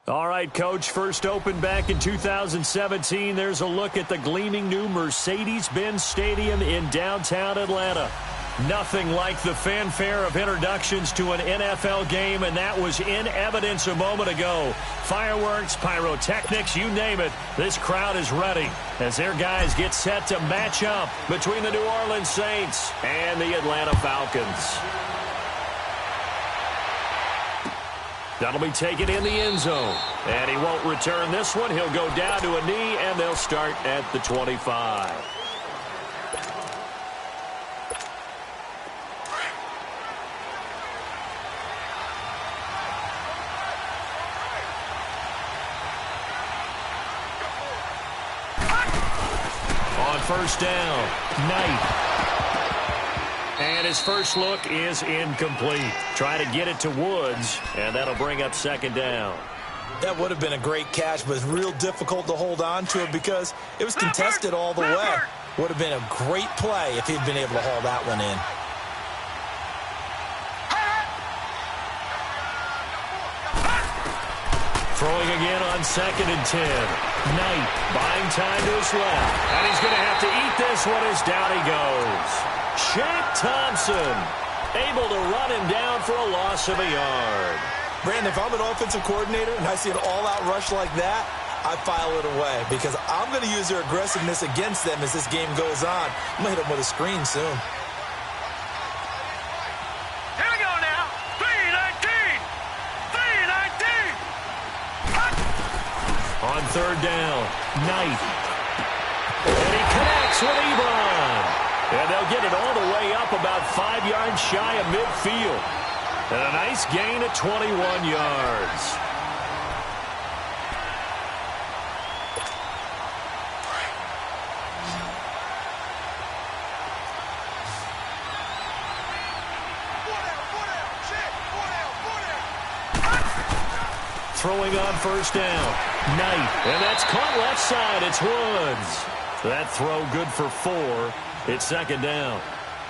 All right, Coach, first opened back in 2017. There's a look at the gleaming new Mercedes-Benz Stadium in downtown Atlanta. Nothing like the fanfare of introductions to an NFL game, and that was in evidence a moment ago. Fireworks, pyrotechnics, you name it. This crowd is ready as their guys get set to match up between the New Orleans Saints and the Atlanta Falcons. That'll be taken in the end zone. And he won't return this one. He'll go down to a knee, and they'll start at the 25. On first down, Knight. And his first look is incomplete. Try to get it to Woods, and that'll bring up second down. That would have been a great catch, but it's real difficult to hold on to it because it was contested all the way. Would have been a great play if he'd been able to haul that one in. Throwing again on 2nd and 10. Knight buying time to his left. And he's going to have to eat this one as down he goes. Shaq Thompson able to run him down for a loss of a yard. Brandon, if I'm an offensive coordinator and I see an all-out rush like that, I file it away because I'm going to use their aggressiveness against them as this game goes on. I'm going to hit them with a screen soon. Here we go now. 3-19. 3-19. On third down, Knight. And he connects with Ebron. And they'll get it all the way up about 5 yards shy of midfield. And a nice gain of 21 yards. Throwing on first down, Knight. And that's caught left side. It's Woods. That throw good for 4. It's second down.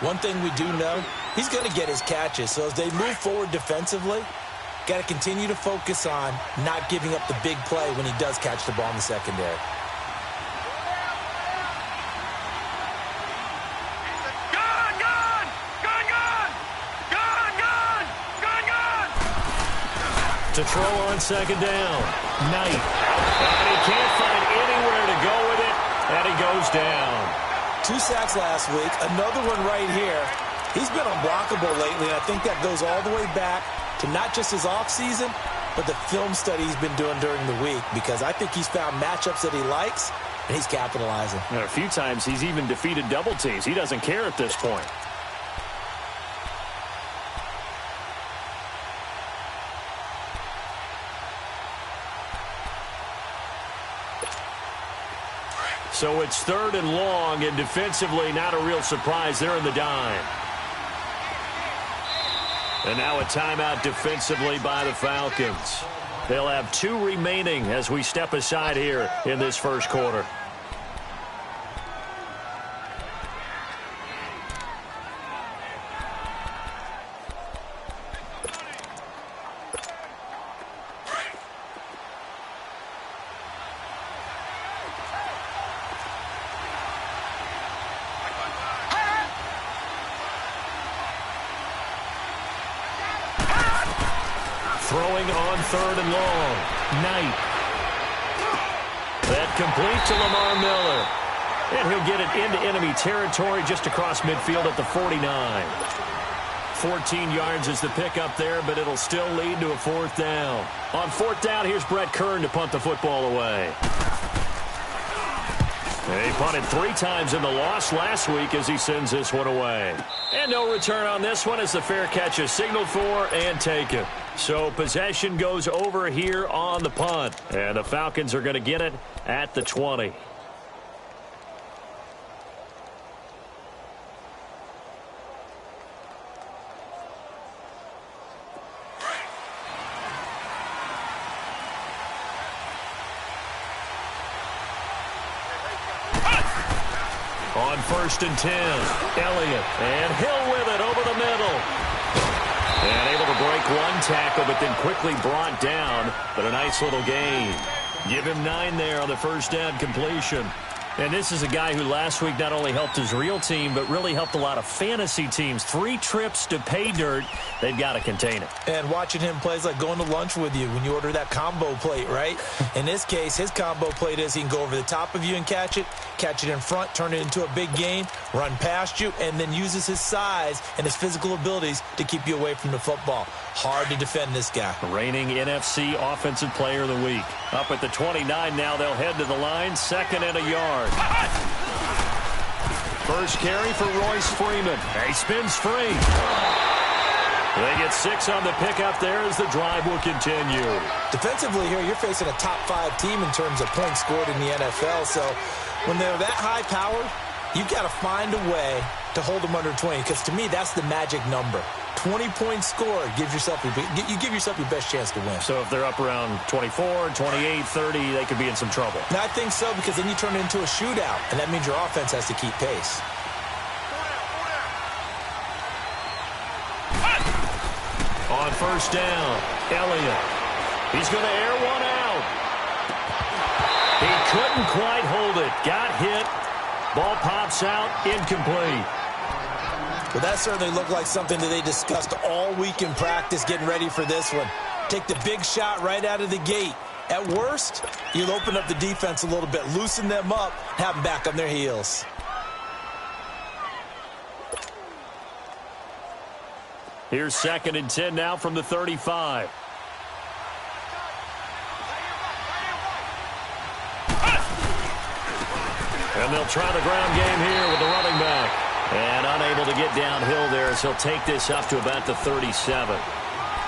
One thing we do know, he's going to get his catches. So as they move forward defensively, got to continue to focus on not giving up the big play when he does catch the ball in the secondary. To throw on second down, Knight. And he can't find anywhere to go with it, and he goes down. 2 sacks last week, another one right here. He's been unblockable lately, and I think that goes all the way back to not just his offseason, but the film study he's been doing during the week, because I think he's found matchups that he likes, and he's capitalizing. And a few times he's even defeated double teams. He doesn't care at this point. So it's 3rd and long, and defensively not a real surprise. They're in the dime. And now a timeout defensively by the Falcons. They'll have 2 remaining as we step aside here in this first quarter. Throwing on 3rd and long. Knight. That complete to Lamar Miller. And he'll get it into enemy territory just across midfield at the 49. 14 yards is the pickup there, but it'll still lead to a 4th down. On 4th down, here's Brett Kern to punt the football away. And he punted 3 times in the loss last week as he sends this one away. And no return on this one as the fair catch is signaled for and taken. So possession goes over here on the punt. And the Falcons are going to get it at the 20. On 1st and 10, Elliott. And Hill with it over the middle. And able to break one tackle, but then quickly brought down. But a nice little gain. Give him 9 there on the first down completion. And this is a guy who last week not only helped his real team, but really helped a lot of fantasy teams. 3 trips to pay dirt. They've got to contain it. And watching him play is like going to lunch with you when you order that combo plate, right? In this case, his combo plate is he can go over the top of you and catch it in front, turn it into a big gain, run past you, and then uses his size and his physical abilities to keep you away from the football. Hard to defend this guy. Reigning NFC Offensive Player of the Week. Up at the 29 now, they'll head to the line, 2nd and a yard. First carry for Royce Freeman. He spins free. They get 6 on the pickup there as the drive will continue. Defensively here, you're facing a top 5 team in terms of points scored in the NFL. So when they're that high powered, you've got to find a way to hold them under 20. Because to me, that's the magic number. 20 points scored gives yourself you give yourself your best chance to win. So if they're up around 24, 28, 30, they could be in some trouble. And I think so, because then you turn it into a shootout, and that means your offense has to keep pace. On first down, Elliott. He's going to air one out. He couldn't quite hold it. Got hit. Ball pops out. Incomplete. Well, that certainly looked like something that they discussed all week in practice getting ready for this one. Take the big shot right out of the gate. At worst, you'll open up the defense a little bit, loosen them up, have them back on their heels. Here's 2nd and 10 now from the 35. And they'll try the ground game here with the running back. And unable to get downhill there as he'll take this up to about the 37.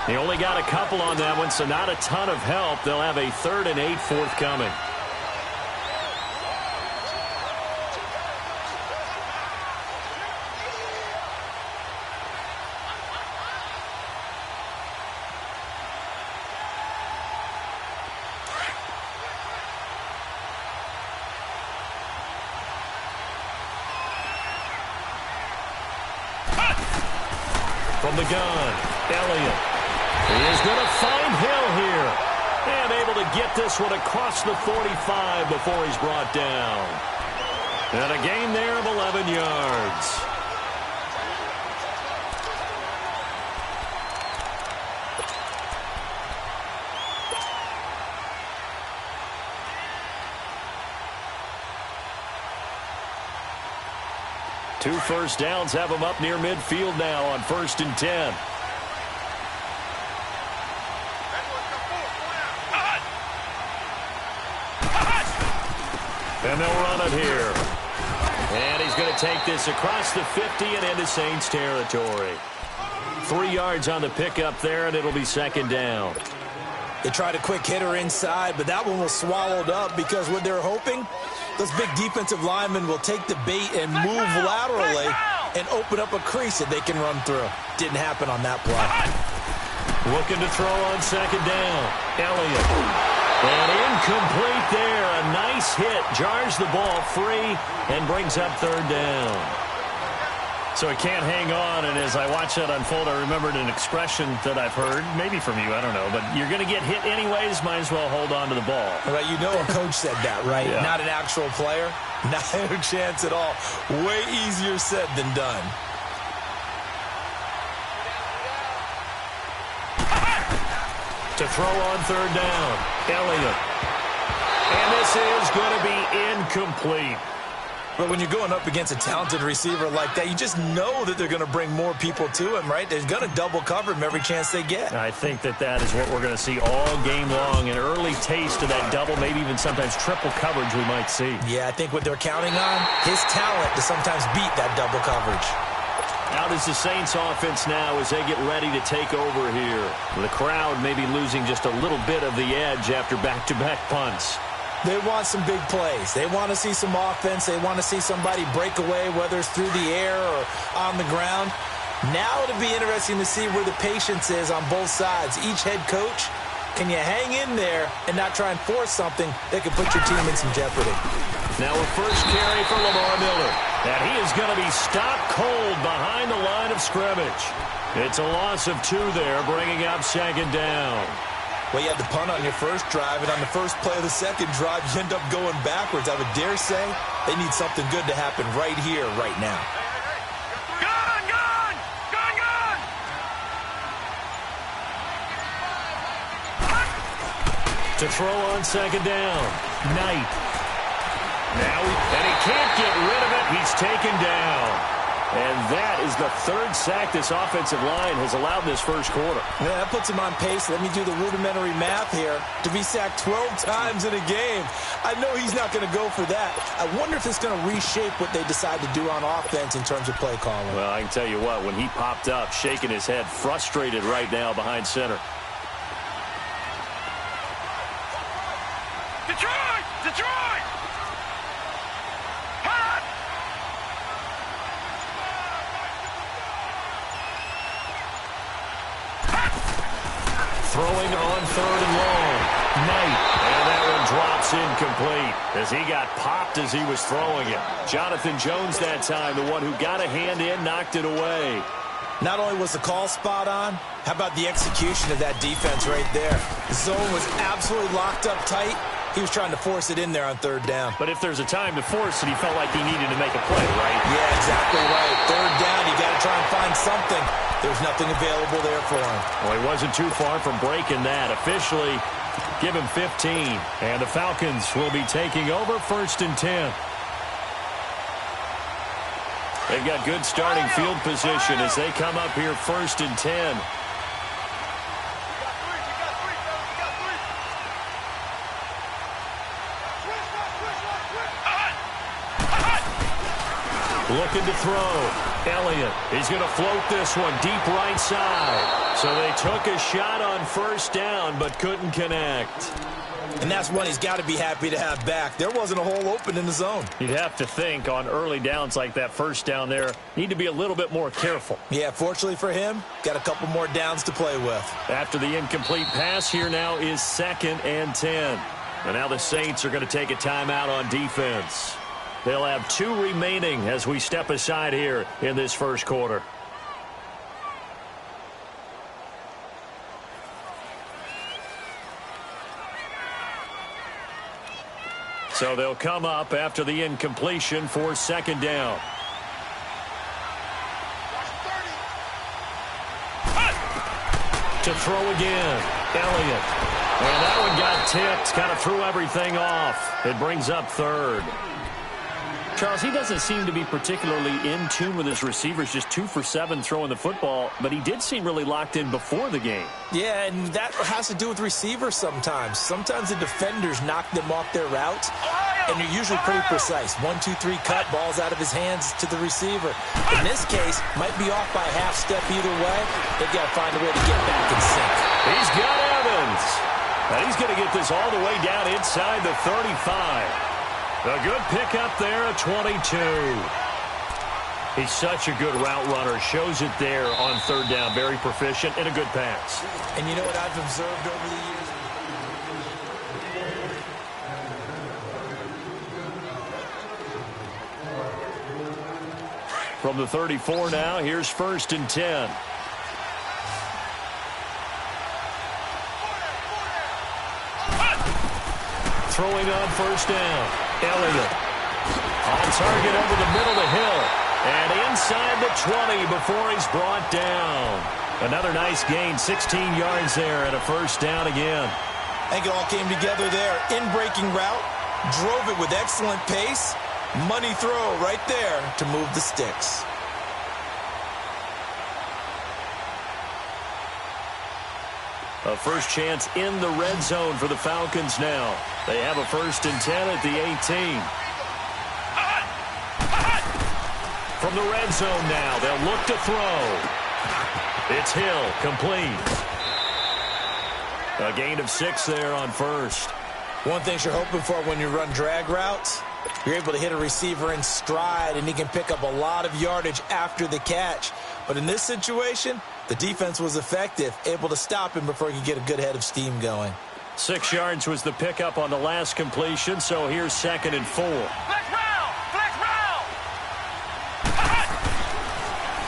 He only got a couple on that one, so not a ton of help. They'll have a 3rd and 8 forthcoming. From the gun, Elliott. He is going to find Hill here. And able to get this one across the 45 before he's brought down. And a gain there of 11 yards. Two first downs have him up near midfield now on 1st and 10. And they'll run it here. And he's going to take this across the 50 and into Saints territory. 3 yards on the pickup there, and it'll be 2nd down. They tried a quick hitter inside, but that one was swallowed up because what they're hoping, those big defensive linemen will take the bait and move laterally and open up a crease that they can run through. Didn't happen on that play. Looking to throw on 2nd down. Elliott. And incomplete there. A nice hit. Jars the ball free and brings up 3rd down. So it can't hang on, and as I watch that unfold, I remembered an expression that I've heard, maybe from you, I don't know, but you're going to get hit anyways, might as well hold on to the ball. Right, you know a coach said that, right? Yeah. Not an actual player. Not a chance at all. Way easier said than done. To throw on 3rd down, Elliott. And this is going to be incomplete. But when you're going up against a talented receiver like that, you just know that they're going to bring more people to him, right? They're going to double cover him every chance they get. I think that is what we're going to see all game long, an early taste of that double, maybe even sometimes triple coverage we might see. Yeah, I think what they're counting on, his talent to sometimes beat that double coverage. Out is the Saints offense now as they get ready to take over here. The crowd may be losing just a little bit of the edge after back-to-back punts. They want some big plays. They want to see some offense. They want to see somebody break away, whether it's through the air or on the ground. Now it'll be interesting to see where the patience is on both sides. Each head coach, can you hang in there and not try and force something that could put your team in some jeopardy? Now a first carry for Lamar Miller. And he is going to be stopped cold behind the line of of scrimmage. It's a loss of 2 there, bringing up second down. Well, you had the punt on your first drive, and on the first play of the second drive, you end up going backwards. I would dare say they need something good to happen right here, right now. Gun, gun! Gun, gun! To throw on second down. Knight. Now, and he can't get rid of it. He's taken down. And that is the 3rd sack this offensive line has allowed in this first quarter. Yeah, that puts him on pace. Let me do the rudimentary math here. To be sacked 12 times in a game, I know he's not going to go for that. I wonder if it's going to reshape what they decide to do on offense in terms of play calling. Well, I can tell you what, when he popped up, shaking his head, frustrated right now behind center. Detroit! Detroit! Hot! Throwing on 3rd and long. Knight. And that one drops incomplete as he got popped as he was throwing it. Jonathan Jones that time, the one who got a hand in, knocked it away. Not only was the call spot on, how about the execution of that defense right there? The zone was absolutely locked up tight. He was trying to force it in there on 3rd down. But if there's a time to force it, he felt like he needed to make a play, right? Yeah, exactly right. 3rd down, you got to try and find something. There's nothing available there for him. Well, he wasn't too far from breaking that. Officially, give him 15. And the Falcons will be taking over 1st and 10. They've got good starting field position as they come up here 1st and 10. Looking to throw. Elliott. He's going to float this one deep right side. So they took a shot on 1st down but couldn't connect. And that's one he's got to be happy to have back. There wasn't a hole open in the zone. You'd have to think on early downs like that 1st down there, need to be a little bit more careful. Yeah, fortunately for him, got a couple more downs to play with. After the incomplete pass, here now is 2nd and 10. And now the Saints are going to take a timeout on defense. They'll have 2 remaining as we step aside here in this first quarter. So they'll come up after the incompletion for 2nd down. To throw again. Elliott. And that one got tipped. Kind of threw everything off. It brings up 3rd. Charles, he doesn't seem to be particularly in tune with his receivers, just 2 for 7 throwing the football, but he did seem really locked in before the game. Yeah, and that has to do with receivers sometimes. Sometimes the defenders knock them off their routes, and they're usually pretty precise. 1, 2, 3 cut, balls out of his hands to the receiver. In this case, might be off by a half step either way. They've got to find a way to get back in sync. He's got Evans. And he's going to get this all the way down inside the 35. A good pickup there at 22. He's such a good route runner. Shows it there on 3rd down. Very proficient and a good pass. And you know what I've observed over the years? From the 34 now, here's 1st and 10. Throwing on 1st down. Elliott on target over the middle of the hill. And inside the 20 before he's brought down. Another nice gain, 16 yards there and a 1st down again. I think it all came together there. In-breaking route, drove it with excellent pace. Money throw right there to move the sticks. A first chance in the red zone for the Falcons now. They have a 1st and 10 at the 18. From the red zone now, they'll look to throw. It's Hill, complete. A gain of 6 there on 1st. One thing you're hoping for when you run drag routes, you're able to hit a receiver in stride, and he can pick up a lot of yardage after the catch. But in this situation, the defense was effective, able to stop him before he could get a good head of steam going. 6 yards was the pickup on the last completion, so here's 2nd and 4. Flex round! Flex round!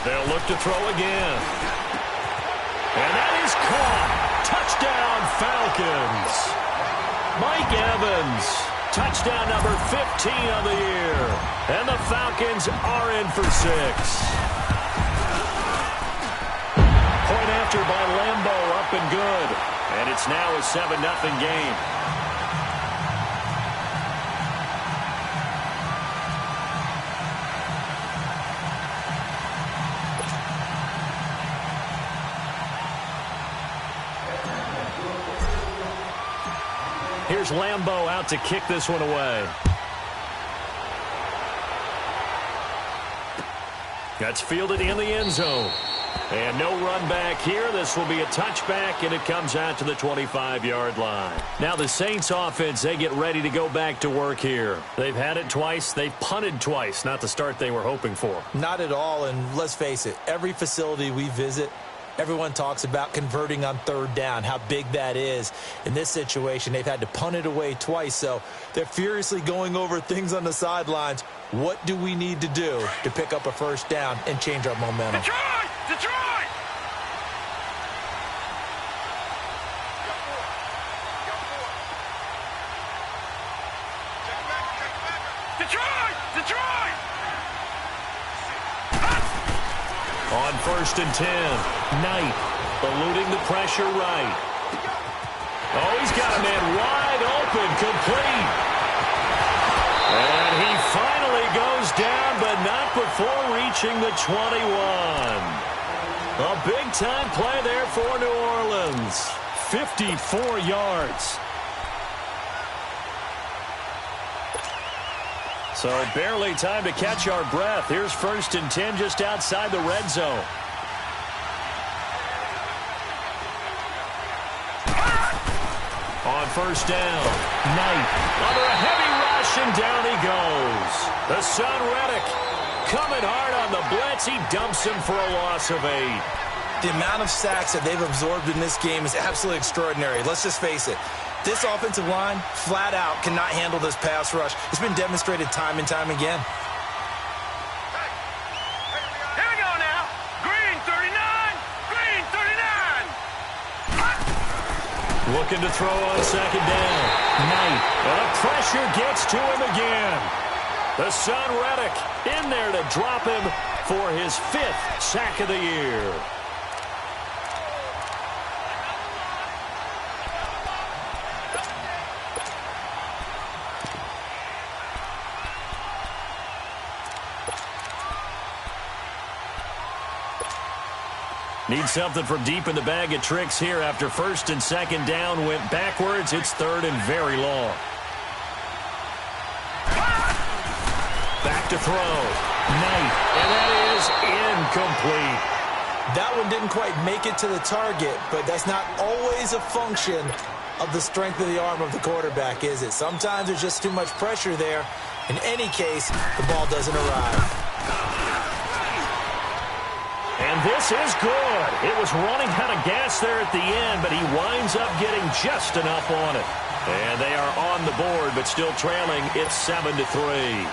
They'll look to throw again. And that is caught. Touchdown, Falcons. Mike Evans, touchdown number 15 of the year. And the Falcons are in for 6. Point after by Lambeau, up and good. And it's now a 7-0 game. Here's Lambeau out to kick this one away. That's fielded in the end zone. And no run back here. This will be a touchback, and it comes out to the 25-yard line. Now the Saints offense, they get ready to go back to work here. They've had it twice. They've punted twice. Not the start they were hoping for. Not at all, and let's face it, every facility we visit, everyone talks about converting on third down, how big that is. In this situation, they've had to punt it away twice, so they're furiously going over things on the sidelines. What do we need to do to pick up a first down and change our momentum? Detroit! Detroit! Detroit! Detroit! On 1st and 10, Knight eluding the pressure right. Oh, he's got a man wide open, complete. And he finally goes down, but not before reaching the 21. A big-time play there for New Orleans. 54 yards. So barely time to catch our breath. Here's 1st and 10 just outside the red zone. On 1st down, Knight under a heavy rush, and down he goes. The son Reddick coming hard on the blitz. He dumps him for a loss of 8. The amount of sacks that they've absorbed in this game is absolutely extraordinary. Let's just face it. This offensive line, flat out, cannot handle this pass rush. It's been demonstrated time and time again. Here we go now. Green 39. Green 39. Looking to throw on 2nd down. Knight. And the pressure gets to him again. The son Reddick in there to drop him for his 5th sack of the year. Need something from deep in the bag of tricks here after 1st and 2nd down went backwards. It's 3rd and very long. Back to throw. Knight. And that is incomplete. That one didn't quite make it to the target, but that's not always a function of the strength of the arm of the quarterback, is it? Sometimes there's just too much pressure there. In any case, the ball doesn't arrive. And this is good. It was running out of gas there at the end, but he winds up getting just enough on it. And they are on the board, but still trailing. It's 7-3.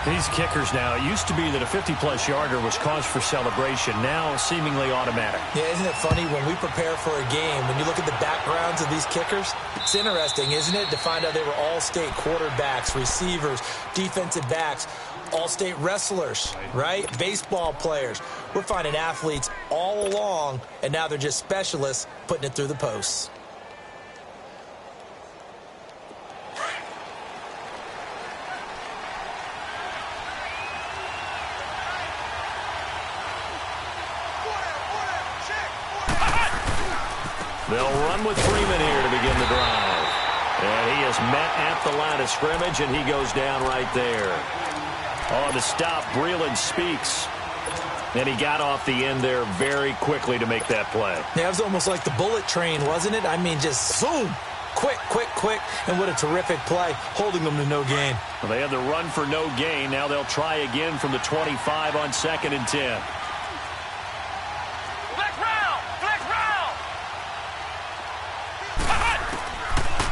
These kickers now, it used to be that a 50-plus yarder was cause for celebration. Now, seemingly automatic. Yeah, isn't it funny when we prepare for a game, when you look at the backgrounds of these kickers, it's interesting, isn't it, to find out they were all-state quarterbacks, receivers, defensive backs, all-state wrestlers, right? Baseball players. We're finding athletes all along, and now they're just specialists putting it through the posts. They'll run with Freeman here to begin the drive. And he is met at the line of scrimmage, and he goes down right there. On the stop, Breeland Speaks. And he got off the end there very quickly to make that play. Yeah, it was almost like the bullet train, wasn't it? I mean, just zoom. Quick, quick, quick. And what a terrific play, holding them to no gain. Well, they had the run for no gain. Now they'll try again from the 25 on 2nd and 10.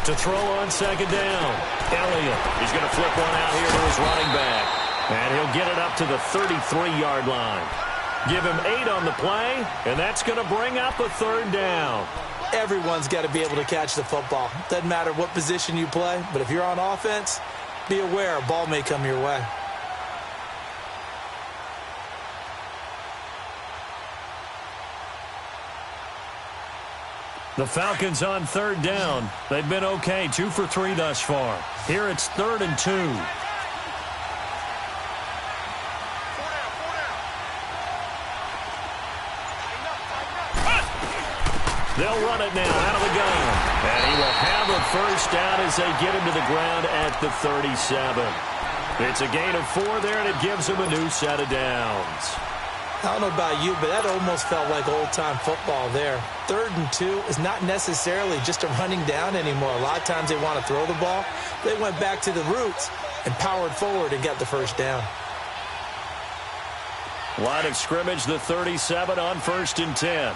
To throw on 2nd down. Elliott. He's going to flip one out here to his running back. And he'll get it up to the 33-yard line. Give him 8 on the play, and that's going to bring up a 3rd down. Everyone's got to be able to catch the football. Doesn't matter what position you play, but if you're on offense, be aware a ball may come your way. The Falcons on 3rd down. They've been okay, 2 for 3 thus far. Here it's 3rd and 2. They'll run it now out of the gun. And he will have a 1st down as they get him to the ground at the 37. It's a gain of 4 there, and it gives them a new set of downs. I don't know about you, but that almost felt like old-time football there. 3rd and 2 is not necessarily just a running down anymore. A lot of times they want to throw the ball. They went back to the roots and powered forward and got the 1st down. Line of scrimmage, the 37 on 1st and 10.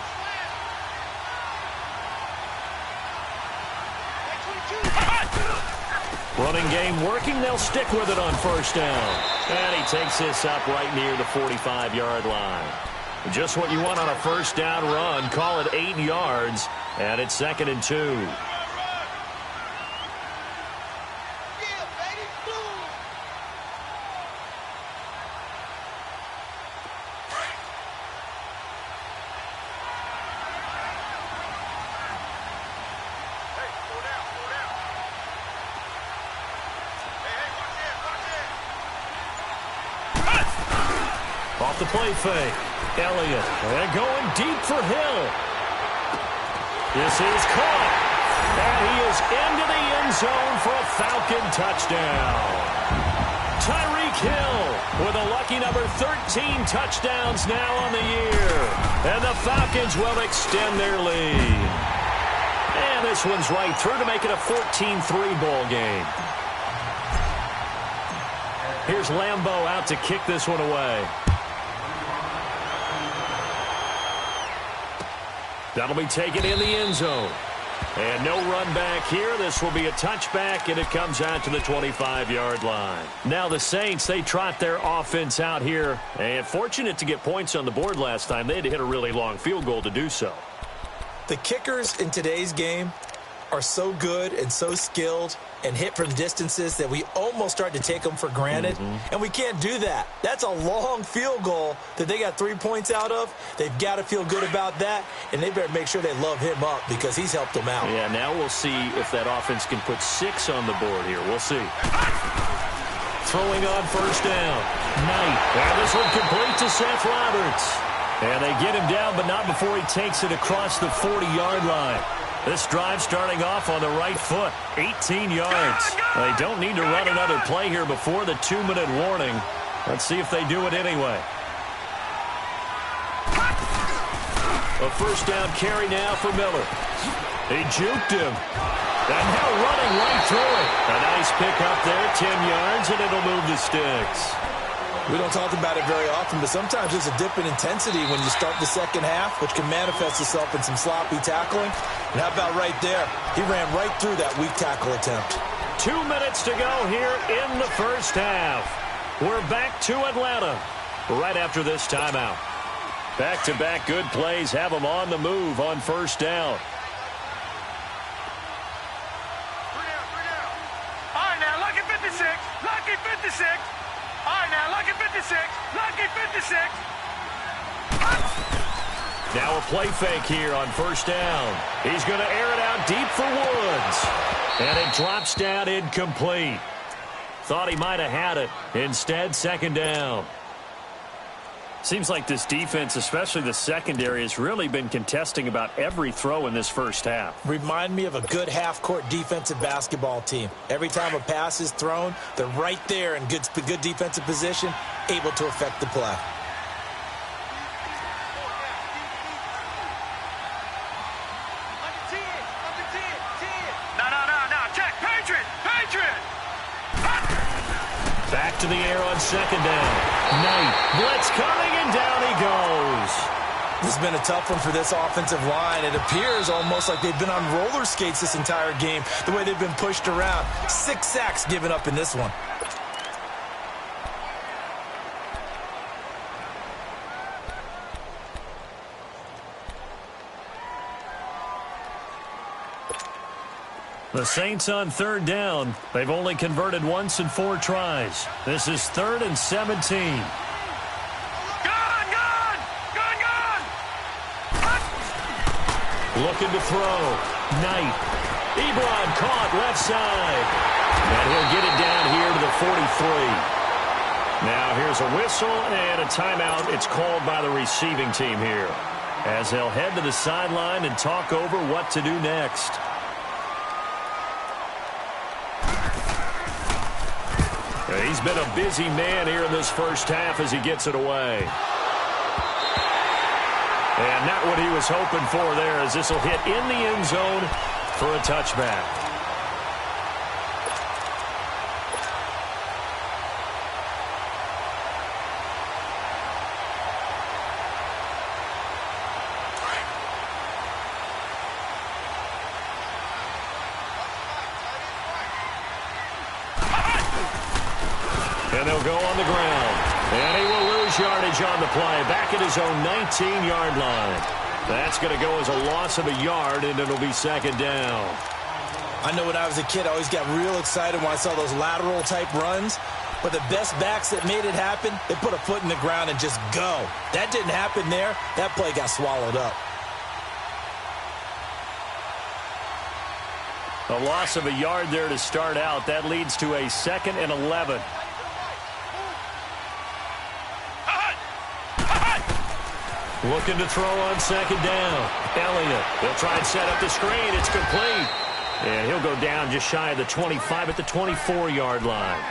Running game working. They'll stick with it on 1st down. And he takes this up right near the 45-yard line. Just what you want on a 1st down run. Call it 8 yards. And it's 2nd and 2. Off the play fake. Elliott. And going deep for Hill. This is caught. And he is into the end zone for a Falcon touchdown. Tyreek Hill with a lucky number 13 touchdowns now on the year. And the Falcons will extend their lead. And this one's right through to make it a 14-3 ball game. Here's Lambeau out to kick this one away. That'll be taken in the end zone. And no run back here. This will be a touchback, and it comes out to the 25-yard line. Now the Saints, they trot their offense out here. And fortunate to get points on the board last time. They had to hit a really long field goal to do so. The kickers in today's game are so good and so skilled and hit from distances that we almost start to take them for granted. And we can't do that. That's a long field goal that they got 3 points out of. They've got to feel good about that, and they better make sure they love him up because he's helped them out. Yeah, now we'll see if that offense can put 6 on the board here. We'll see. Throwing on 1st down. Knight. And this one complete to Seth Roberts. And they get him down, but not before he takes it across the 40-yard line. This drive starting off on the right foot, 18 yards. They don't need to run another play here before the 2-minute warning. Let's see if they do it anyway. A 1st down carry now for Miller. He juked him. And now running right through it. A nice pick up there, 10 yards, and it'll move the sticks. We don't talk about it very often, but sometimes there's a dip in intensity when you start the second half, which can manifest itself in some sloppy tackling. And how about right there? He ran right through that weak tackle attempt. 2 minutes to go here in the 1st half. We're back to Atlanta right after this timeout. Back-to-back good plays have them on the move on 1st down. All right, now, lucky 56. Lucky 56. All right, now, lucky 56. Lucky 56. Now a play fake here on 1st down. He's going to air it out deep for Woods. And it drops down incomplete. Thought he might have had it. Instead, 2nd down. Seems like this defense, especially the secondary, has really been contesting about every throw in this 1st half. Remind me of a good half-court defensive basketball team. Every time a pass is thrown, they're right there in good defensive position, able to affect the play. No. Check. Patriot. Back to the air on 2nd down. Knight. Blitz coming, and down he goes. This has been a tough one for this offensive line. It appears almost like they've been on roller skates this entire game, the way they've been pushed around. 6 sacks given up in this one. The Saints on third down. They've only converted once in 4 tries. This is 3rd and 17. Looking to throw. Knight. Ebron caught left side. And he'll get it down here to the 43. Now here's a whistle and a timeout. It's called by the receiving team here, as they'll head to the sideline and talk over what to do next. He's been a busy man here in this first half as he gets it away. And not what he was hoping for there, as this will hit in the end zone for a touchback. And they'll go on the ground. And he will lose yardage on the play. Back at his own 19-yard line. That's going to go as a loss of a yard, and it'll be 2nd down. I know when I was a kid, I always got real excited when I saw those lateral-type runs. But the best backs that made it happen, they put a foot in the ground and just go. That didn't happen there. That play got swallowed up. A loss of a yard there to start out. That leads to a 2nd and 11. Looking to throw on 2nd down. Elliott. They'll try and set up the screen. It's complete. And he'll go down just shy of the 25 at the 24-yard line.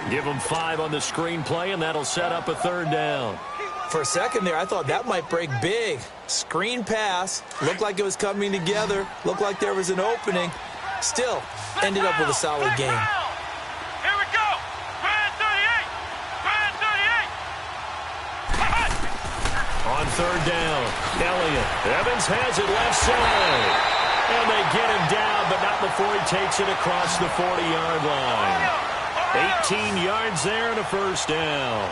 Give him 5 on the screen play, and that'll set up a 3rd down. For a second there, I thought that might break big. Screen pass. Looked like it was coming together. Looked like there was an opening. Still, ended up with a solid game. Here we go. Brand 38. Brand 38. On 3rd down, Elliott. Evans has it left side. And they get him down, but not before he takes it across the 40-yard line. 18 yards there and a 1st down.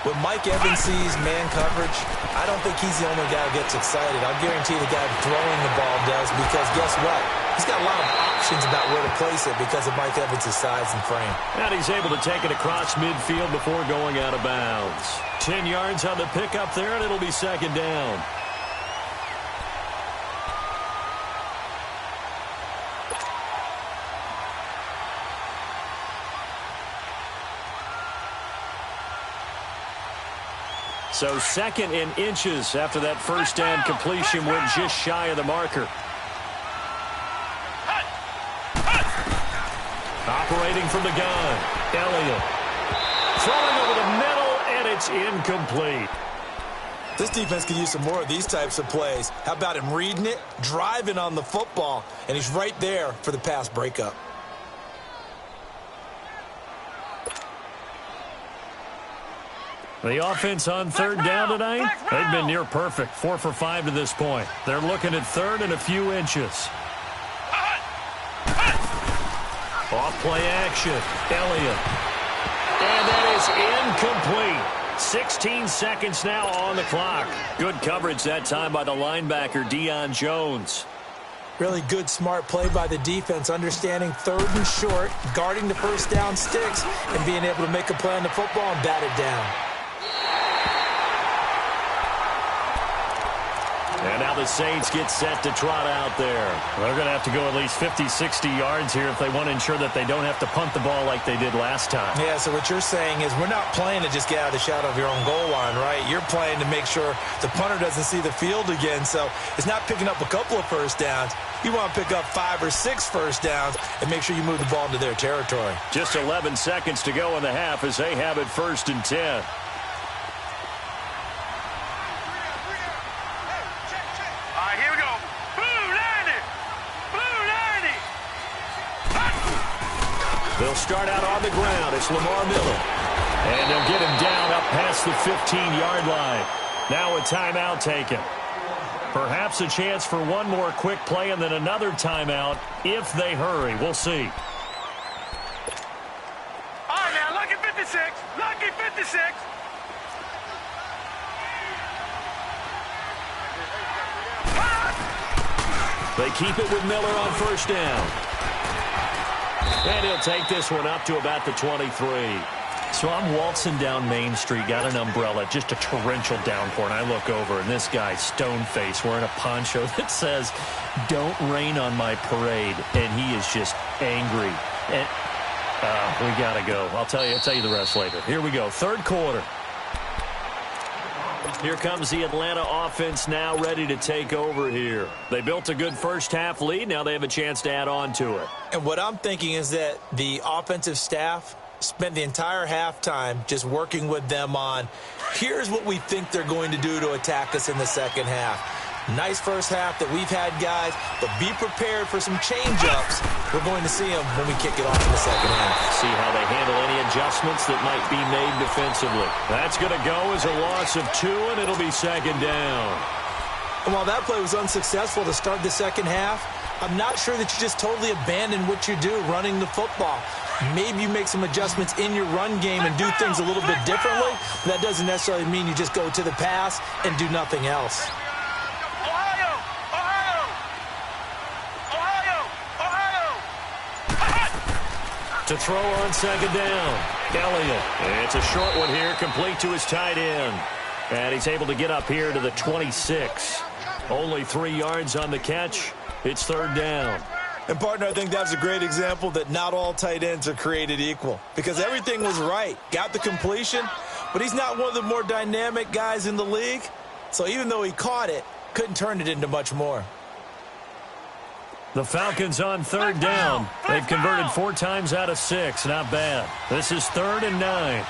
When Mike Evans sees man coverage, I don't think he's the only guy who gets excited. I'll guarantee the guy throwing the ball does, because guess what? He's got a lot of options about where to place it because of Mike Evans' size and frame. And he's able to take it across midfield before going out of bounds. 10 yards on the pickup there, and it'll be 2nd down. So 2nd and inches after that 1st down completion went just shy of the marker. Operating from the gun, Elliott. Throwing over the middle, and it's incomplete. This defense could use some more of these types of plays. How about him reading it, driving on the football, and he's right there for the pass breakup. The offense on 3rd down tonight, they've been near perfect. 4 for 5 to this point. They're looking at 3rd and a few inches. Off play action, Elliott. And that is incomplete. 16 seconds now on the clock. Good coverage that time by the linebacker, Deion Jones. Really good, smart play by the defense, understanding 3rd and short, guarding the 1st down sticks, and being able to make a play on the football and bat it down. And now the Saints get set to trot out there. They're going to have to go at least 50, 60 yards here if they want to ensure that they don't have to punt the ball like they did last time. Yeah, so what you're saying is we're not playing to just get out of the shadow of your own goal line, right? You're playing to make sure the punter doesn't see the field again. So it's not picking up a couple of 1st downs. You want to pick up 5 or 6 1st downs and make sure you move the ball into their territory. Just 11 seconds to go in the half as they have it 1st and 10. They'll start out on the ground. It's Lamar Miller. And they'll get him down up past the 15-yard line. Now a timeout taken. Perhaps a chance for one more quick play and then another timeout if they hurry. We'll see. All right, now, lucky 56. Lucky 56. They keep it with Miller on 1st down. And he'll take this one up to about the 23. So I'm waltzing down Main Street, got an umbrella, just a torrential downpour, and I look over, and this guy, stone-faced, wearing a poncho that says, "Don't rain on my parade," and he is just angry. And we got to go. I'll tell you the rest later. Here we go, third quarter. Here comes the Atlanta offense now ready to take over here. They built a good first-half lead. Now they have a chance to add on to it. And what I'm thinking is that the offensive staff spent the entire halftime just working with them on, here's what we think they're going to do to attack us in the second half. Nice first half that we've had, guys, but be prepared for some change-ups. We're going to see them when we kick it off in the second half. See how they handle any adjustments that might be made defensively. That's going to go as a loss of 2, and it'll be second down. And while that play was unsuccessful to start the second half, I'm not sure that you just totally abandon what you do running the football. Maybe you make some adjustments in your run game and do things a little bit differently. That doesn't necessarily mean you just go to the pass and do nothing else. To throw on second down, Elliott. It's a short one here, complete to his tight end. And he's able to get up here to the 26. Only 3 yards on the catch. It's third down. And, partner, I think that's a great example that not all tight ends are created equal. Because everything was right. Got the completion, but he's not one of the more dynamic guys in the league. So even though he caught it, couldn't turn it into much more. The Falcons on third down. They've converted 4 times out of 6. Not bad. This is 3rd and 9.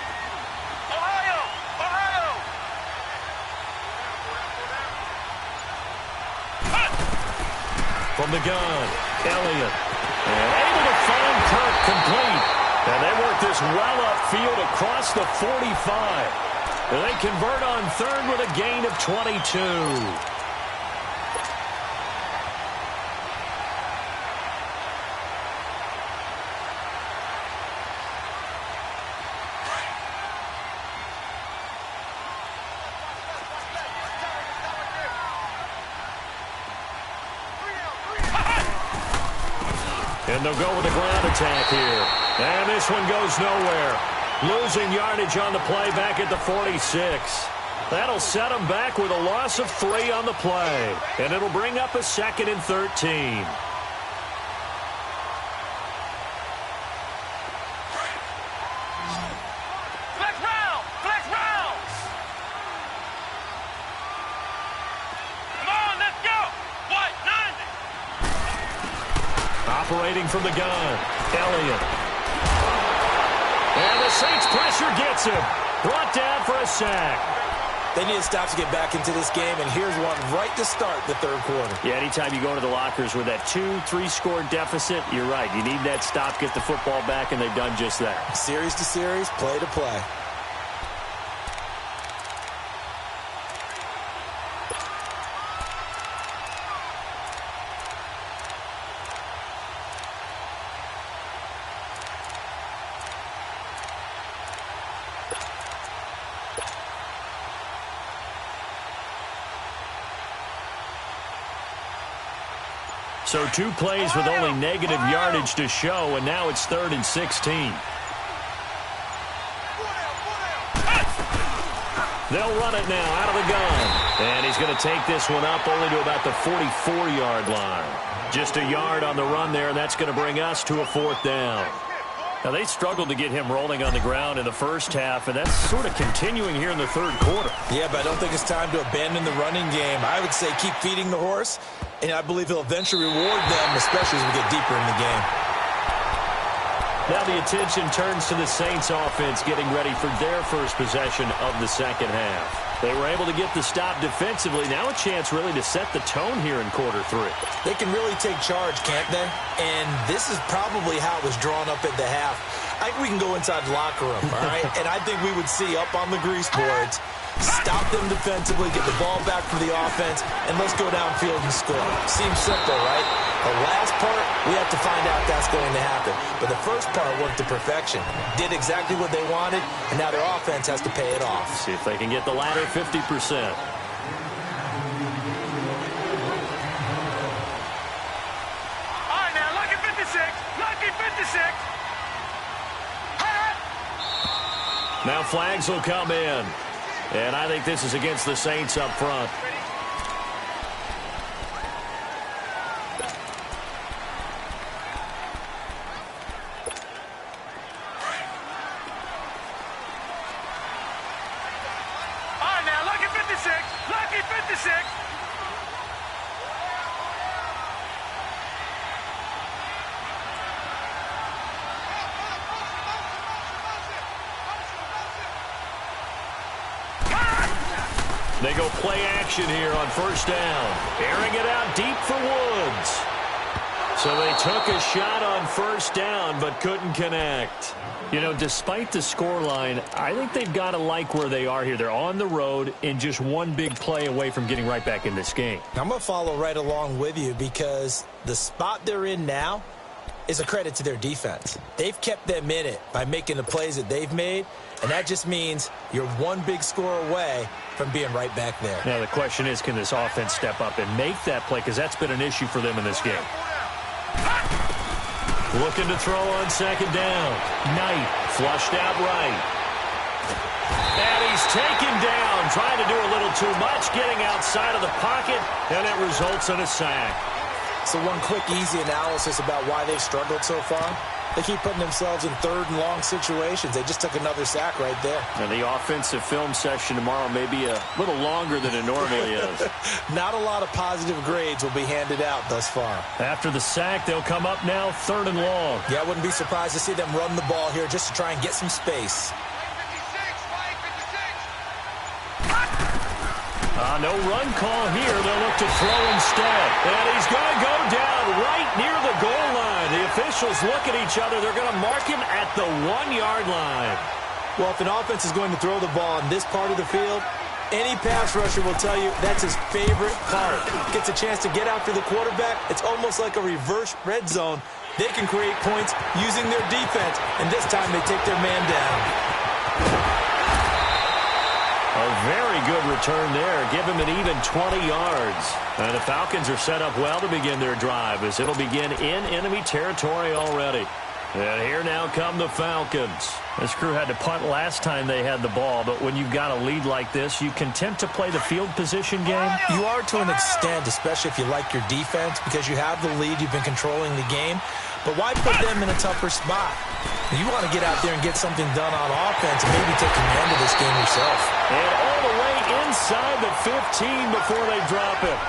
From the gun, Elliott. And able to find Kirk complete. And they work this well upfield across the 45. And they convert on third with a gain of 22. And they'll go with a ground attack here. And this one goes nowhere. Losing yardage on the play back at the 46. That'll set them back with a loss of 3 on the play. And it'll bring up a 2nd and 13. Operating from the gun, Elliott. And the Saints pressure gets him. Brought down for a sack. They need to stop to get back into this game, and here's one right to start the third quarter. Yeah, anytime you go into the lockers with that 2-3 score deficit, you're right. You need that stop, get the football back, and they've done just that. Series to series, play to play. So 2 plays with only negative yardage to show, and now it's 3rd and 16. They'll run it now out of the gun. And he's going to take this one up only to about the 44-yard line. Just a yard on the run there, and that's going to bring us to a 4th down. Now, they struggled to get him rolling on the ground in the first half, and that's sort of continuing here in the third quarter. Yeah, but I don't think it's time to abandon the running game. I would say keep feeding the horse, and I believe he'll eventually reward them, especially as we get deeper in the game. Now the attention turns to the Saints offense getting ready for their first possession of the second half. They were able to get the stop defensively. Now a chance really to set the tone here in quarter 3. They can really take charge, can't they? And this is probably how it was drawn up at the half. I think we can go inside the locker room, all right? And I think we would see up on the grease boards, stop them defensively, get the ball back for the offense, and let's go downfield and score. Seems simple, right? The last part, we have to find out that's going to happen. But the first part worked to perfection. Did exactly what they wanted, and now their offense has to pay it off. See if they can get the latter 50%. All right, now, lucky 56. Lucky 56. flags will come in. And I think this is against the Saints up front. All right, now, lucky 56. Lucky 56. They go play action here on first down. Airing it out deep for Woods. So they took a shot on first down but couldn't connect. You know, despite the scoreline, I think they've got to like where they are here. They're on the road and just one big play away from getting right back in this game. I'm going to follow right along with you because the spot they're in now is a credit to their defense. They've kept them in it by making the plays that they've made, and that just means you're one big score away from being right back there. Now the question is, can this offense step up and make that play? Because that's been an issue for them in this game. Looking to throw on second down. Knight flushed out right. And he's taken down, trying to do a little too much, getting outside of the pocket, and it results in a sack. So one quick, easy analysis about why they've struggled so far. They keep putting themselves in third and long situations. They just took another sack right there. And the offensive film session tomorrow may be a little longer than it normally is. Not a lot of positive grades will be handed out thus far. After the sack, they'll come up now third and long. Yeah, I wouldn't be surprised to see them run the ball here just to try and get some space. No run call here. They'll look to throw instead. And he's going to go down right near the goal line. The officials look at each other. They're going to mark him at the 1-yard line. Well, if an offense is going to throw the ball in this part of the field, any pass rusher will tell you that's his favorite part. Gets a chance to get after the quarterback. It's almost like a reverse red zone. They can create points using their defense, and this time they take their man down. A very good return there. Give him an even 20 yards. And the Falcons are set up well to begin their drive as it'll begin in enemy territory already. And here now come the Falcons. This crew had to punt last time they had the ball, but when you've got a lead like this, you content to play the field position game? You are to an extent, especially if you like your defense, because you have the lead, you've been controlling the game. But why put them in a tougher spot? You want to get out there and get something done on offense and maybe take command of this game yourself. And all the way inside the 15 before they drop it.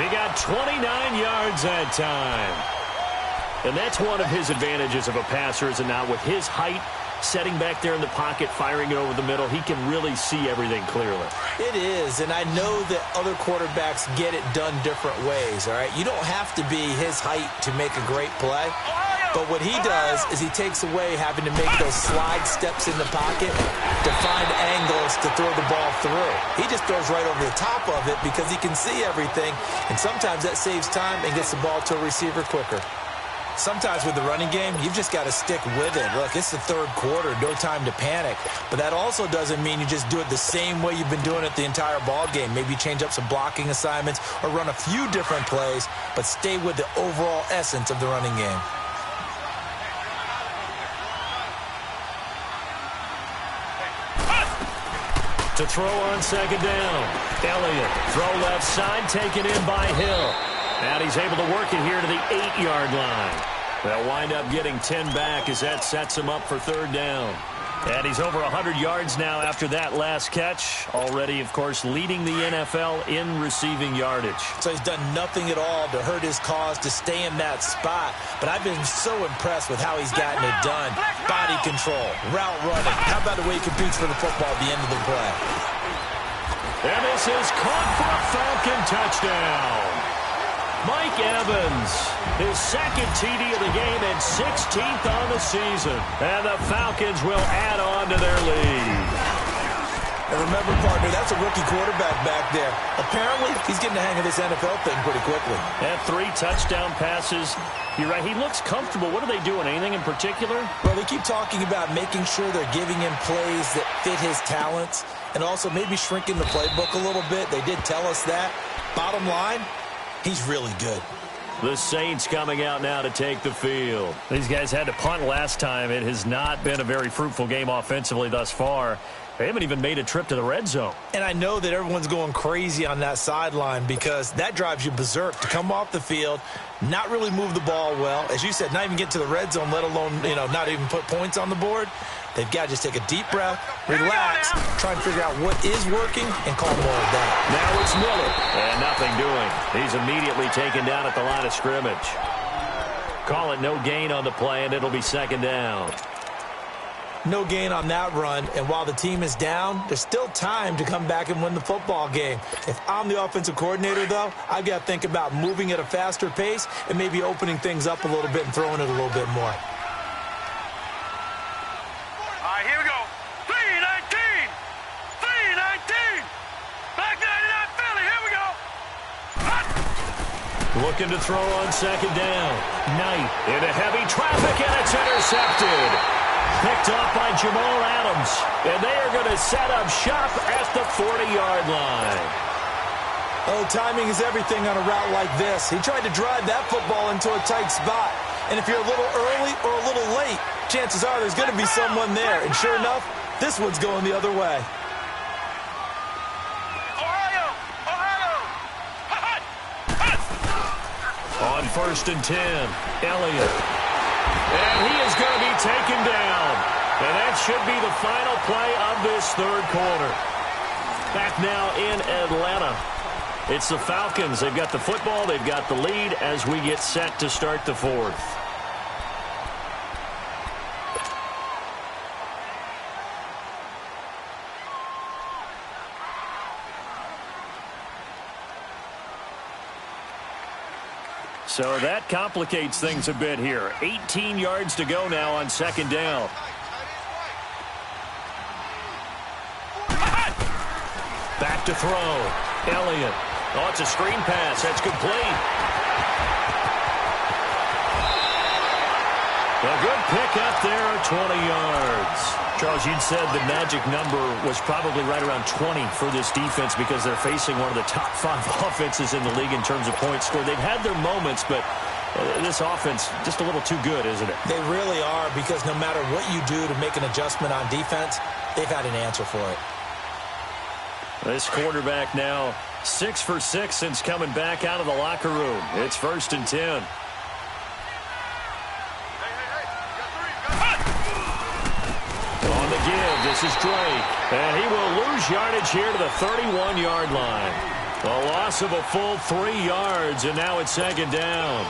He got 29 yards that time. And that's one of his advantages of a passer, is it not? With his height, setting back there in the pocket, firing it over the middle, he can really see everything clearly. It is, and I know that other quarterbacks get it done different ways, all right? You don't have to be his height to make a great play. But what he does is he takes away having to make those slide steps in the pocket to find angles to throw the ball through. He just throws right over the top of it because he can see everything, and sometimes that saves time and gets the ball to a receiver quicker. Sometimes with the running game, you've just got to stick with it. Look, it's the third quarter, no time to panic. But that also doesn't mean you just do it the same way you've been doing it the entire ball game. Maybe change up some blocking assignments or run a few different plays, but stay with the overall essence of the running game. To throw on second down. Elliott, throw left side, taken in by Hill. And he's able to work it here to the 8-yard line. They'll wind up getting 10 back as that sets him up for third down. And he's over 100 yards now after that last catch. Already, of course, leading the NFL in receiving yardage. So he's done nothing at all to hurt his cause to stay in that spot. But I've been so impressed with how he's gotten it done. Body control, route running. How about the way he competes for the football at the end of the play? And this is caught for a Falcon touchdown. Mike Evans, his second TD of the game and 16th on the season. And the Falcons will add on to their lead. And remember, partner, that's a rookie quarterback back there. Apparently, he's getting the hang of this NFL thing pretty quickly. And 3 touchdown passes. You're right, he looks comfortable. What are they doing? Anything in particular? Well, they keep talking about making sure they're giving him plays that fit his talents and also maybe shrinking the playbook a little bit. They did tell us that. Bottom line, he's really good. The Saints coming out now to take the field. These guys had to punt last time. It has not been a very fruitful game offensively thus far. They haven't even made a trip to the red zone. And I know that everyone's going crazy on that sideline because that drives you berserk to come off the field, not really move the ball well. As you said, not even get to the red zone, let alone, not even put points on the board. They've got to just take a deep breath, relax, try and figure out what is working, and call more of that. Now it's Miller, and nothing doing. He's immediately taken down at the line of scrimmage. Call it no gain on the play, and it'll be second down. No gain on that run, and while the team is down, there's still time to come back and win the football game. If I'm the offensive coordinator, though, I've got to think about moving at a faster pace and maybe opening things up a little bit and throwing it a little bit more. All right, here we go. 3-19. 3-19. Back 99 Philly. Here we go. Looking to throw on second down. Knight into heavy traffic, and it's intercepted. Picked off by Jamal Adams, and they are going to set up shop at the 40-yard line. Oh, timing is everything on a route like this. He tried to drive that football into a tight spot. And if you're a little early or a little late, chances are there's going to be someone there. And sure enough, this one's going the other way. On 1st and 10, Elliott. And he is going to be taken down. And that should be the final play of this third quarter. Back now in Atlanta. It's the Falcons. They've got the football. They've got the lead as we get set to start the fourth. So that complicates things a bit here. 18 yards to go now on second down. Back to throw. Elliott. Oh, it's a screen pass. That's complete. A good pick up there, 20 yards. Charles, you'd said the magic number was probably right around 20 for this defense because they're facing one of the top 5 offenses in the league in terms of points scored. They've had their moments, but this offense just a little too good, isn't it? They really are, because no matter what you do to make an adjustment on defense, they've had an answer for it. This quarterback now 6 for 6 since coming back out of the locker room. It's 1st and 10. On the give, this is Drake. And he will lose yardage here to the 31-yard line. A loss of a full 3 yards, and now it's second down.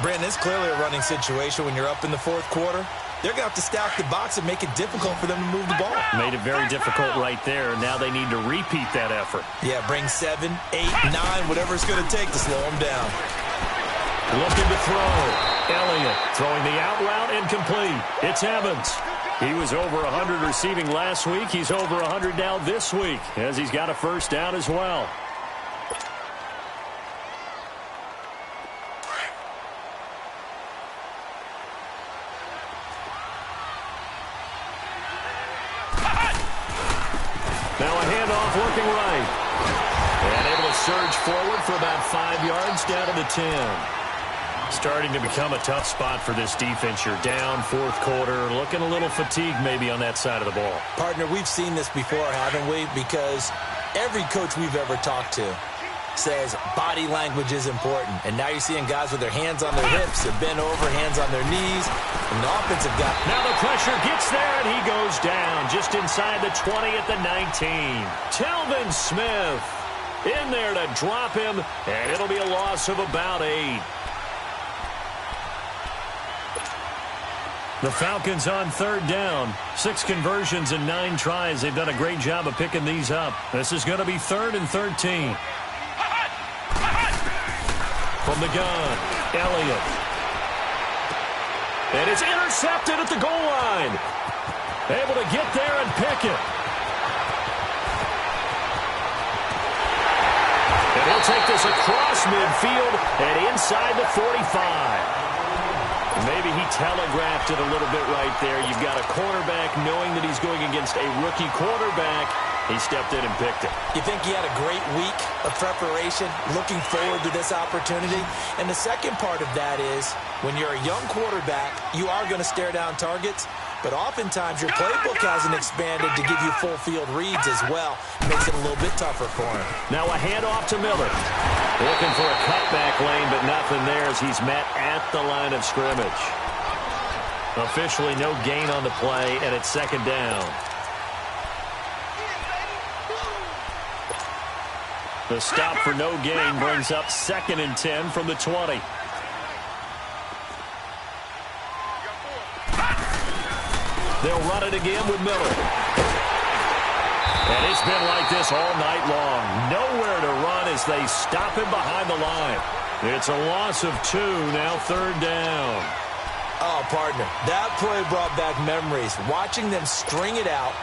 Brandon, it's clearly a running situation when you're up in the fourth quarter. They're going to have to stack the box and make it difficult for them to move the ball. Made it very difficult right there. Now they need to repeat that effort. Yeah, bring 7, 8, 9, whatever it's going to take to slow them down. Looking to throw. Elliott throwing the out route incomplete. It's Evans. He was over 100 receiving last week. He's over 100 now this week as he's got a first down as well. Now a handoff looking right. And able to surge forward for about 5 yards down to the 10. Starting to become a tough spot for this defense. You're down fourth quarter, looking a little fatigued maybe on that side of the ball. Partner, we've seen this before, haven't we? Because every coach we've ever talked to says body language is important. And now you're seeing guys with their hands on their hips, they're bent over, hands on their knees. And the offensive guy. Now the pressure gets there, and he goes down just inside the 20 at the 19. Telvin Smith in there to drop him, and it'll be a loss of about 8. The Falcons on third down. 6 conversions and 9 tries. They've done a great job of picking these up. This is going to be 3rd and 13. From the gun, Elliott. And it's intercepted at the goal line. Able to get there and pick it. And he'll take this across midfield and inside the 45. Maybe he telegraphed it a little bit right there. You've got a cornerback knowing that he's going against a rookie quarterback. He stepped in and picked it. You think he had a great week of preparation, looking forward to this opportunity? And the second part of that is, when you're a young quarterback, you are going to stare down targets, but oftentimes your playbook hasn't expanded to give you full field reads as well. It makes it a little bit tougher for him. Now a handoff to Miller. Looking for a cutback lane, but nothing there as he's met at the line of scrimmage. Officially no gain on the play, and it's second down. The stop for no gain brings up 2nd and 10 from the 20. They'll run it again with Miller. And it's been like this all night long. Nowhere to run as they stop him behind the line. It's a loss of 2, now 3rd down. Oh, partner, that play brought back memories. Watching them string it out,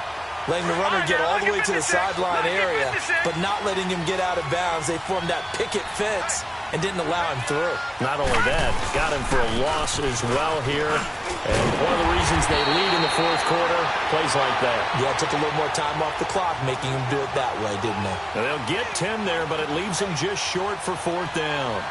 letting the runner get all the way to the sideline area, but not letting him get out of bounds. They formed that picket fence and didn't allow him through. Not only that, got him for a loss as well here. And one of the reasons they lead in the 4th quarter, plays like that. Yeah, it took a little more time off the clock, making him do it that way, didn't they? Now they'll get 10 there, but it leaves them just short for 4th down.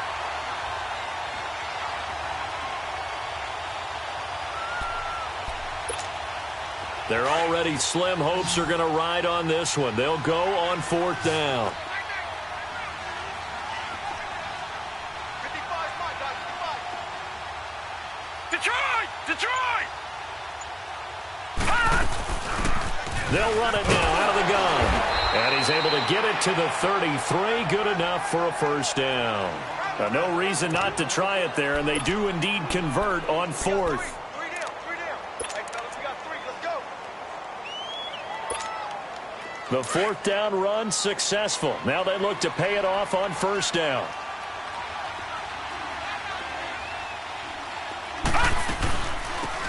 Their already slim hopes are going to ride on this one. They'll go on 4th down. Detroit! They'll run it now out of the gun. And he's able to get it to the 33. Good enough for a 1st down. Now, no reason not to try it there, and they do indeed convert on 4th. The 4th down run successful. Now they look to pay it off on 1st down.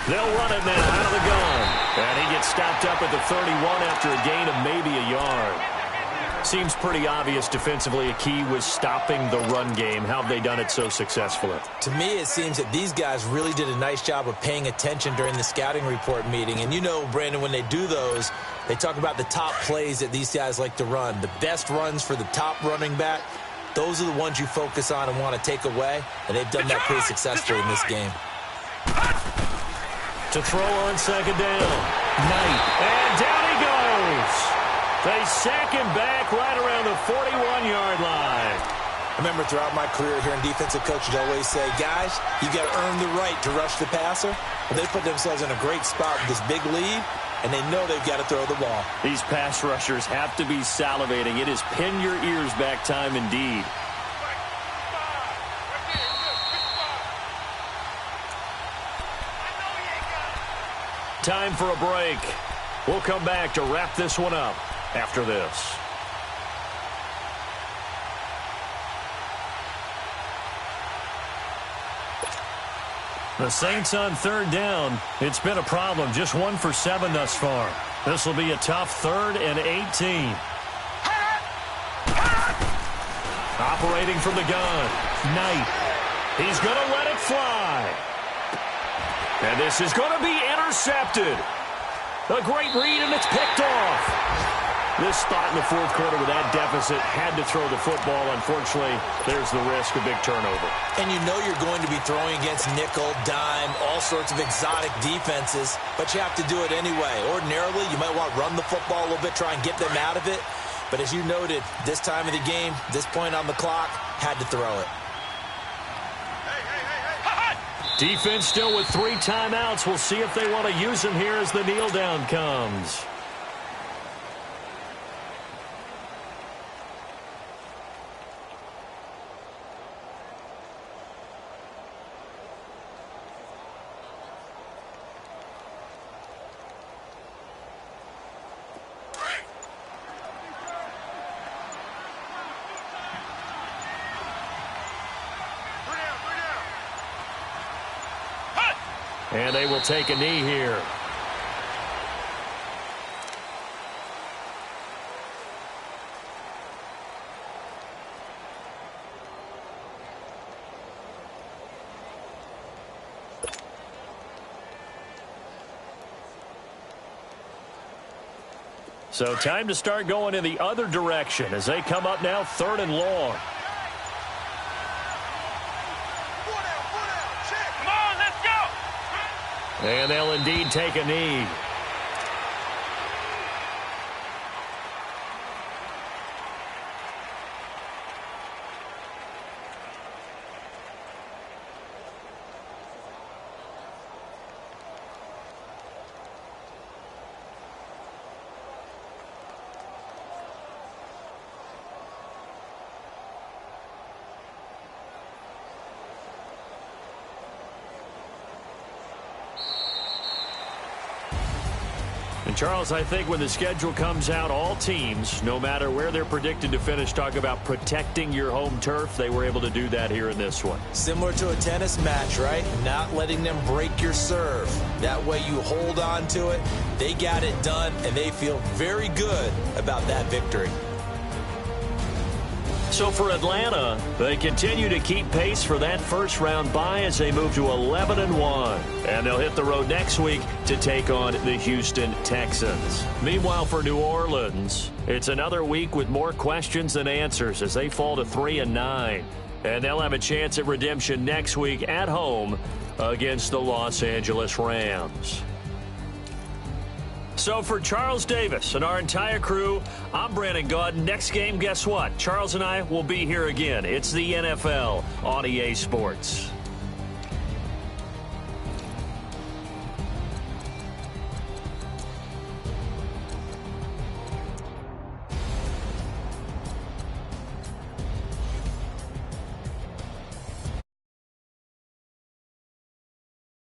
They'll run it now out of the gun. And he gets stopped up at the 31 after a gain of maybe a yard. Seems pretty obvious defensively a key was stopping the run game. How have they done it so successfully? To me, it seems that these guys really did a nice job of paying attention during the scouting report meeting. And you know, Brandon, when they do those, they talk about the top plays that these guys like to run. The best runs for the top running back, those are the ones you focus on and want to take away. And they've done that pretty successfully in this game. To throw on 2nd down. Knight. And down he goes. They sack him back right around the 41-yard line. I remember throughout my career here in defensive coaches always say, guys, you got to earn the right to rush the passer. Well, they put themselves in a great spot with this big lead, and they know they've got to throw the ball. These pass rushers have to be salivating. It is pin your ears back time indeed. Time for a break. We'll come back to wrap this one up after this. The Saints on 3rd down. It's been a problem. Just 1 for 7 thus far. This will be a tough 3rd and 18. Operating from the gun. Knight. He's going to let it fly. And this is going to be intercepted. A great read, and it's picked off. This spot in the 4th quarter with that deficit had to throw the football. Unfortunately, there's the risk of big turnover. And you know you're going to be throwing against nickel, dime, all sorts of exotic defenses, but you have to do it anyway. Ordinarily, you might want to run the football a little bit, try and get them out of it. But as you noted, this time of the game, this point on the clock, had to throw it. Defense still with 3 timeouts. We'll see if they want to use them here as the kneel down comes. And they will take a knee here. So time to start going in the other direction as they come up now 3rd and long. Come on, let's go. And they'll indeed take a knee. Charles, I think when the schedule comes out, all teams, no matter where they're predicted to finish, talk about protecting your home turf. They were able to do that here in this one. Similar to a tennis match, right? Not letting them break your serve. That way you hold on to it. They got it done, and they feel very good about that victory. So for Atlanta, they continue to keep pace for that first-round bye as they move to 11-1. And they'll hit the road next week to take on the Houston Texans. Meanwhile, for New Orleans, it's another week with more questions than answers as they fall to 3-9. And they'll have a chance at redemption next week at home against the Los Angeles Rams. So for Charles Davis and our entire crew, I'm Brandon Gaudin. Next game, guess what? Charles and I will be here again. It's the NFL on EA Sports.